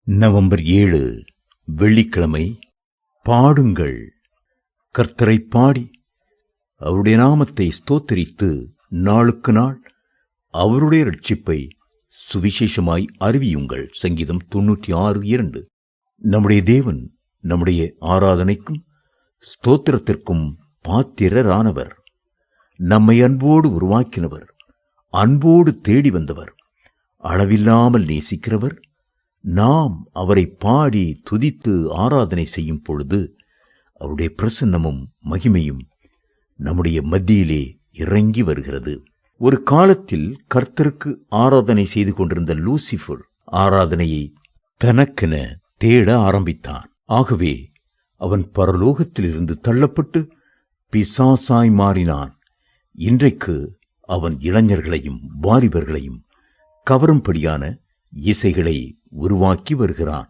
November 7 வெள்ளிக்கிழமை. பாடுங்கள், கர்த்தரைப் பாடி அவருடைய நாமத்தை ஸ்தோத்திரித்து நாளுக்கு நாள் அவருடைய இரட்சிப்பை சுவிசேஷமாய் அறிவியுங்கள். சங்கீதம் 96:2. நம்முடைய தேவன் நம்முடைய ஆராதனைக்கும் ஸ்தோத்திரத்திற்கும் பாத்திரரானவர். நம்மை அன்போடு உருவாக்கினவர், அன்போடு தேடி வந்தவர், அளவில்லாமல் நேசிக்கிறவர். நாம் அவரை பாடி துதித்து ஆராதனை செய்யும் பொழுது அவருடைய பிரசன்னமும் மகிமையும் நம்முடைய மத்தியிலே இறங்கி வருகிறது. ஒரு காலத்தில் கர்த்தருக்கு ஆராதனை செய்து கொண்டிருந்த லூசிபர் ஆராதனையை தனக்கென தேட ஆரம்பித்தான். ஆகவே அவன் பரலோகத்திலிருந்து தள்ளப்பட்டு பிசாசாய் மாறினான். இன்றைக்கு அவன் இளைஞர்களையும் வாலிபர்களையும் கவரும்படியான இசைகளை உருவாக்கி வருகிறான்.